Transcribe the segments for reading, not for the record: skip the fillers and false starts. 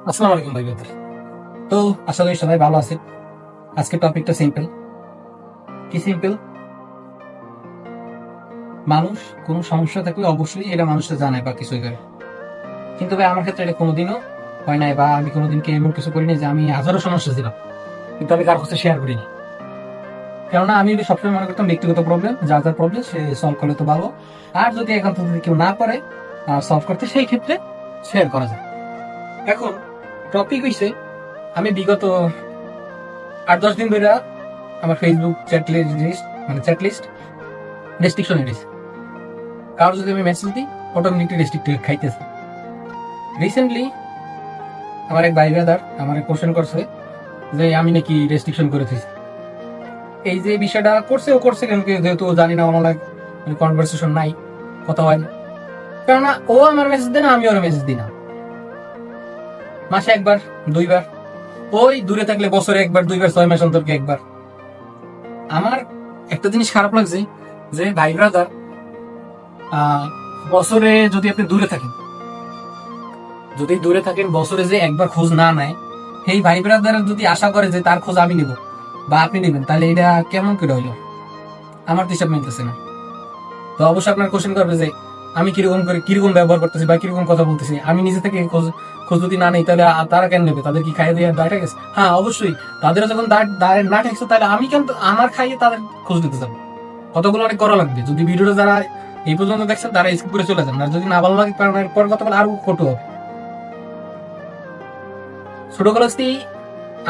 আসসালামু আলাইকুম ভাই ব্রাদার। তো আশা করি সবাই ভালো আছেন। আজকের টপিকটা সিম্পল। কি সিম্পল? মানুষ কোনো সমস্যা থাকলে অবশ্যই এটা মানুষটা জানায় বা কিছুই করে, কিন্তু ভাই আমার ক্ষেত্রে এটা কোনোদিনও হয় নাই, বা আমি কোনোদিনকে এমন কিছু করিনি যে আমি হাজারো সমস্যা ছিলাম কিন্তু আমি কারোর কাছে শেয়ার করিনি। কেননা আমি যদি সবসময় মনে করতাম ব্যক্তিগত প্রবলেম, যার যার প্রবলেম সে সলভ করলে তো ভালো, আর যদি এখন যদি কেউ না পারে সলভ করতে, সেই ক্ষেত্রে শেয়ার করা যায়। এখন টপিক হইছে, আমি বিগত 8-10 দিন ধরে আমার ফেসবুক চ্যাট লিস্ট, মানে চ্যাট লিস্ট রেস্ট্রিকশন এনেছে। কারো যদি আমি মেসেজ দিই, অটোমেটিকলি রেস্ট্রিক্ট খাইতেছে। রিসেন্টলি আমার এক ভাই ব্রাদার আমার কোশ্চেন করছে যে আমি নাকি রেস্ট্রিকশন করে দিয়েছি। এই যে বিষয়টা করছে, ও করছে কেন? যেহেতু ও জানি না, আমার মানে কনভারসেশন নাই, কথা হয় না। কেননা ও আমার মেসেজ দেয় না, আমি ওর মেসেজ দিই না। মাসে একবার, দুইবার, ওই দূরে থাকলে বছরে একবার দুইবার, 6 মাস অন্তরকে একবার। আমার একটা জিনিস খারাপ লাগছে যে ভাই ব্রাদার বছরে যদি আপনি দূরে থাকেন বছরে যে একবার খোঁজ না নেয়, সেই ভাই ব্রাদার যদি আশা করে যে তার খোঁজ আমি নিব বা আপনি নেবেন, তাহলে এটা কেমন করে হইলো? আমার তো হিসাব মিলতেছে না। তো অবশ্যই আপনার কোশ্চেন করবে যে আমি কিরকম ব্যবহার করতেছি বা কিরকম কথা বলতেছি। আমি নিজে থেকে খোঁজ খোঁজ যদি না নেই, তাহলে তারা কেন নেবে? তাদের কি খাইয়ে দেওয়ার দায়টা গেছে? হ্যাঁ, অবশ্যই তাদেরও যখন দায় না ঠেকছে, তাহলে আমি কেন আমার খাইয়ে তাদের খোঁজ দিতে যাবো? কতগুলো অনেক করা লাগবে। যদি ভিডিওটা যারা এই পর্যন্ত দেখছেন তারা স্কিপ করে চলে যান, আর যদি না ভালো লাগে, কারণ এরপর কথা বলে আরো কটু হবে। ছোট কলেজটি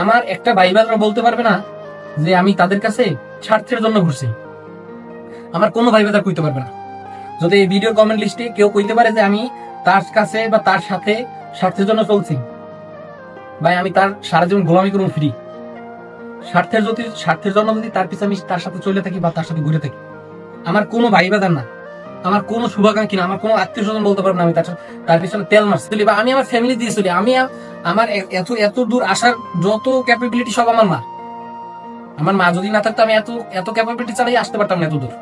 আমার একটা ভাই ব্রাদার বলতে পারবে না যে আমি তাদের কাছে স্বার্থের জন্য ঘুরছি। আমার কোনো ভাই ব্রাদার কইতে পারবে না। যদি এই ভিডিওর কমেন্ট লিস্টে কেউ কইতে পারে যে আমি তার কাছে বা তার সাথে স্বার্থের জন্য চলছি, ভাই আমি তার সারা জীবন গোলামি করুন ফ্রি। স্বার্থের জন্য যদি তার পিছনে আমি তার সাথে চলে থাকি বা তার সাথে ঘুরে থাকি, আমার কোনো ভাই ব্রাদার না, আমার কোনো শুভাকাঙ্ক্ষী না, আমার কোনো আত্মীয় স্বজন বলতে পারবে না আমি তার পিছনে তেল মারছি বা আমি আমার ফ্যামিলি দিয়ে চলি। আমার এত এত দূর আসার যত ক্যাপাবিলিটি সব আমার মা। আমার মা যদি না থাকতো, আমি এত এত ক্যাপাবিলিটি চালাই আসতে পারতাম না এত দূর।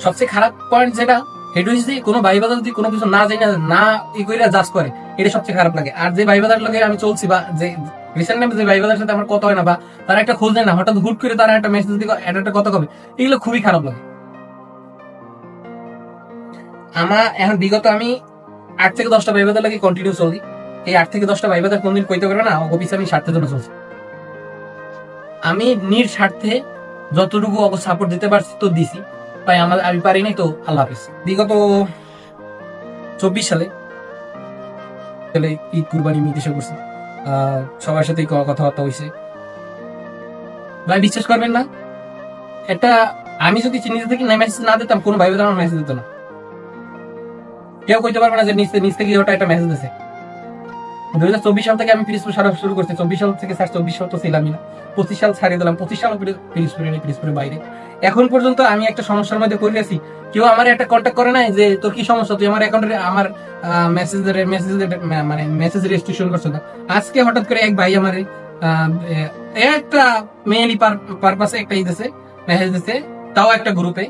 সবচেয়ে খারাপ পয়েন্ট যেটা, সেটা হচ্ছে কোনো ভাই বাজার যদি কোনো কিছু না জানি না ই করে জাজ করে, এটা সবচেয়ে খারাপ লাগে। আর যে ভাই বাজার লগে আমি চলছি বা যে রিসেন্ট টাইমে যে ভাই বাজার সাথে আমার কথা হয় না, বা তারা একটা খোঁজ নেয় না, হঠাৎ হুট করে তারা একটা মেসেজ দিয়ে একটা কথা কবে, এগুলো খুবই খারাপ লাগে আমার। এখন বিগত আমি 8 থেকে 10টা ভাই বাজার লাগে কন্টিনিউ চলি। এই 8 থেকে 10টা ভাই বাজার কোনদিন কইতে পারবে না অফিসে আমি স্বার্থের জন্য চলছি। আমি নির স্বার্থে যতটুকু সাপোর্ট দিতে পারছি তো দিছি, ভাই আমি পারি নাই তো আল্লাহ হাফিজ। বিগত 24 সালে ঈদ কুরবানি আমি দেশে করছি, সবার সাথে কথাবার্তা হয়েছে। ভাই বিশ্বাস করবেন না, এটা আমি যদি নিজে থেকে মেসেজ না দিতাম, কোনো ভাই আমার মেসেজ দিত না। কেউ কইতে পারবে না যে নিজ থেকে ওটা একটা মেসেজ দিছে। 2024 সাল থেকে আমি পিরিজপুর সারা শুরু করছি। 24 সাল থেকে স্যার 24 সাল তো ছিলামই না। 25 সাল ছাড়িয়ে দিলাম, 25 সাল পিরিজপুরের বাইরে। এখন পর্যন্ত আমি একটা সমস্যার মধ্যে পড়ে আছি, কেউ আমার একটা কন্ট্যাক্ট করে নাই যে তোর কি সমস্যা, তুই আমার অ্যাকাউন্টে আমার মেসেজ রেজিস্ট্রেশন করছো না। আজকে হঠাৎ করে এক ভাই আমার একটা মেইলি পারপাসে একটা দিতেছে, মেসেজ দিতেছে, তাও একটা গ্রুপে,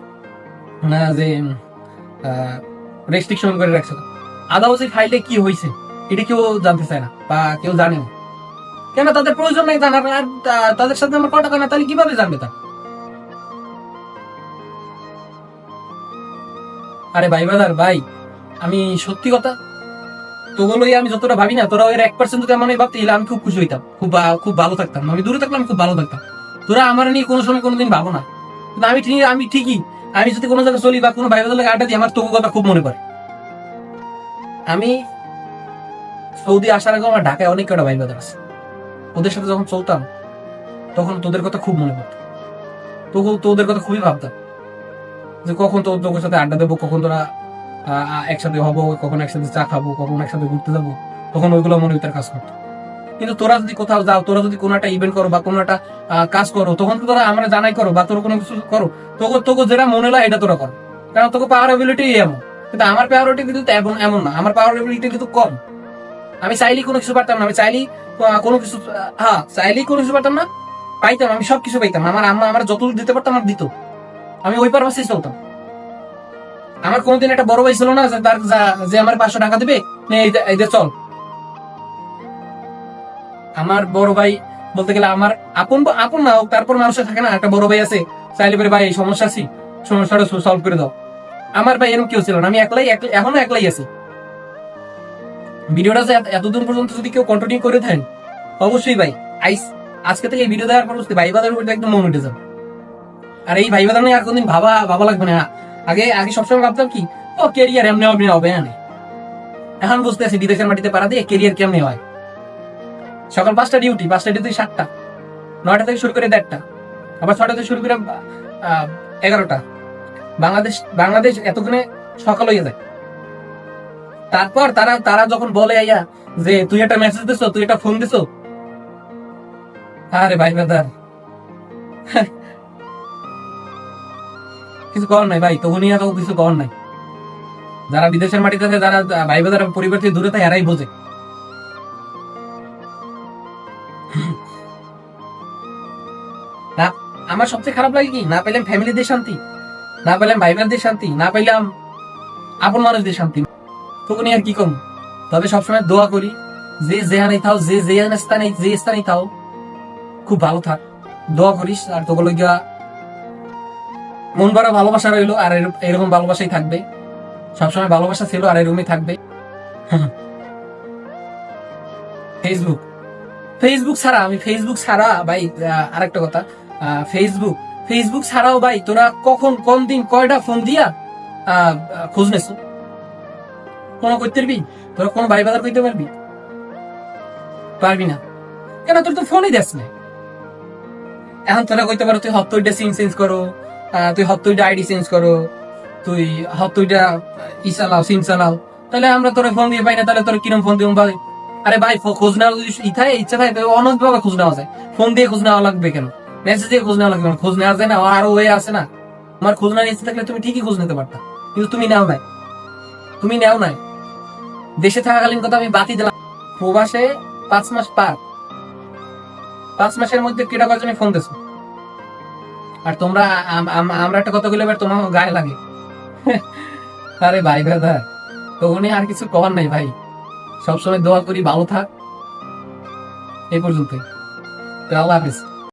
যে রেস্ট্রিকশন করে রাখছে। আদাও যে ফাইলে কি হয়েছে এটা কেউ জানতে চায় না বা কেউ জানে না। কেন? তাদের প্রয়োজন নেই জানার। আর তাদের সাথে আমার কন্টাক্ট না, তাহলে কিভাবে জানবে তা? আরে ভাই বাদার ভাই, আমি সত্যি কথা তোগুলোই আমি যতটা ভাবি না, তোরা ওই 1% যদি আমার ভাবতে, আমি খুব খুশি হইতাম, খুব ভালো থাকতাম। আমি দূরে থাকলে আমি খুব ভালো থাকতাম। তোরা আমার নিয়ে কোনো সময় কোনোদিন ভাবো না, কিন্তু আমি ঠিকই, আমি যদি কোনো জায়গায় চলি বা কোনো ভাই বাদার লাগে আড্ডা দিই, আমার তোর কথা খুব মনে পড়ে। আমি সৌদি আসার আগে আমার ঢাকায় অনেক কটা ভাই বাদার আছে। ওদের সাথে যখন চলতাম, তখন তোদের কথা খুব মনে পড়তো। তোদের কথা খুবই ভাবতাম যে কখন তোদের সাথে আড্ডা দেবো, কখন তোরা একসাথে হবো, কখন একসাথে চা খাবো, কখন একসাথে ঘুরতে যাবো। তখন ওইগুলো মনে ভিতরে কাজ করতো। কিন্তু তোরা যদি কোথাও যাও, তোরা যদি কোনো একটা ইভেন্ট করো বা কোনো একটা কাজ করো, তখন তো তোরা আমরা জানাই করো বা তোর কোনো কিছু করো, তোকে যেটা মনে হয় এটা তোরা করো, কারণ তোকে পাওয়ার এবিলিটি এমন। কিন্তু আমার পাওয়ার এবিলিটি কিন্তু এমন না, আমার পাওয়ার এবিলিটি কিন্তু কম। আমি চাইলেই কোনো কিছু পারতাম না, আমি চাইলেই কোনো কিছু, হ্যাঁ চাইলেই কোনো কিছু পারতাম না, পাইতাম, আমি সবকিছু পাইতাম। আমার আম্মা আমার যত দিতে পারতাম আমার দিত, আমি ওই পারপাসেই চলতাম। আমার কোনোদিন একটা বড় ভাই ছিল না যে আমার 500 টাকা দিবে, নে এই যে চল। আমার বড় ভাই বলতে গেলে আমার আপন আপন না হোক, তারপর মানুষের থাকে না একটা বড় ভাই আছে, চাইলে পরে ভাই এই সমস্যা আছি, সমস্যাটা সলভ করে দাও। আমার ভাই এরকম কেউ ছিল না, আমি এখনো একলাই আছি। ভিডিওটা যে এতদূর পর্যন্ত যদি কেউ কন্টিনিউ করে থাকেন, অবশ্যই ভাই আজকে থেকে এই ভিডিও দেওয়ার পর ভাই বাজার উপর একদম মন উঠে যাবে। আর এই ভাই বাজার নিয়ে আর কোনদিন ভাবা লাগবে না। আগে আগে সবসময় ভাবতাম কি, ও কেরিয়ার এমনি হবে না। এখন বুঝতেছি বিদেশের মাটিতে পাড়া দিয়ে কেরিয়ার কেমনি হয়। সকাল 5টা ডিউটি, 7টা, 9টা থেকে শুরু করে 1:30, আবার 6টা থেকে শুরু করে 11টা। বাংলাদেশ এতক্ষণে সকাল হয়ে যায়। তারপর তারা যখন বলে আইয়া যে তুই একটা মেসেজ দিছো, তুই একটা ফোন দিছো, আরে ভাই ব্রাদার কিছু কর নাই ভাই, তখনই আর কিছু কর নাই। যারা বিদেশের মাটিতে আছে, যারা ভাই ব্রাদার পরিবার থেকে দূরে থাকে, এরাই বোঝে। না, আমার সবচেয়ে খারাপ লাগে কি, না পাইলাম ফ্যামিলিদের শান্তি, না পাইলাম ভাই বোনদের শান্তি, না পাইলাম আপন মানুষদের শান্তি, তখনই আর কি কম। তবে সবসময় দোয়া করি, যে যেখানে থাও, যে স্থানে থাও, খুব ভালো থাক, দোয়া করিস। আর তোগুলো গিয়া মন ভরা ভালোবাসা রইলো, আর এরকম ভালোবাসাই থাকবে সবসময়। ভালোবাসা ছিল আর এরকমই থাকবে। ফেসবুক ফেসবুক ছাড়া ভাই, আরেকটা কথা, ফেসবুক ছাড়াও ভাই তোরা কখন কোন দিন কয়টা ফোন দিয়া খোঁজ নেছো? কোনো করতে পারবি? তোরা কোন ভাই বাজার করতে পারবি না। কেন? তোর তো ফোনই দেস না। এখন তোরা কইতে পারো তুই হত্তরটা সিম চেঞ্জ করো, তুই হত্তরটা আইডি চেঞ্জ করো, তুই হত্তরটা সিম চালাও, তাহলে আমরা তোরা ফোন দিয়ে পাই না, তাহলে তোরা কিরম ফোন দিব ভাই? আরে ভাই, খোঁজ নেওয়ার যদি ইচ্ছা থাকে অনেক ভাবে খোঁজ নেওয়া যায়। ফোন দিয়ে খোঁজ নেওয়া লাগবে কেন? মেসেজ দিয়ে খোঁজ নেওয়া লাগবে কেন? খোঁজ নেওয়া যায় না, আরো ওয়ে আছে না। তোমার খোঁজ নেওয়ার ইচ্ছা থাকলে তুমি ঠিকই খোঁজ নিতে পারতা, কিন্তু তুমি নেও নাই। দেশে থাকাকালীন কথা আমি বাতি দিলাম, প্রবাসে 5 মাস পার, 5 মাসের মধ্যে কেটা বার ফোন দিছো। আর তোমরা আমরা একটা কথা বলে এবার তোমার গায়ে লাগে। আরে ভাই ব্রাদার, তখনই আর কিছু করার নাই ভাই। সবসময় দোয়া করি ভালো থাক। এই পর্যন্তই। আল্লাহ হাফিজ।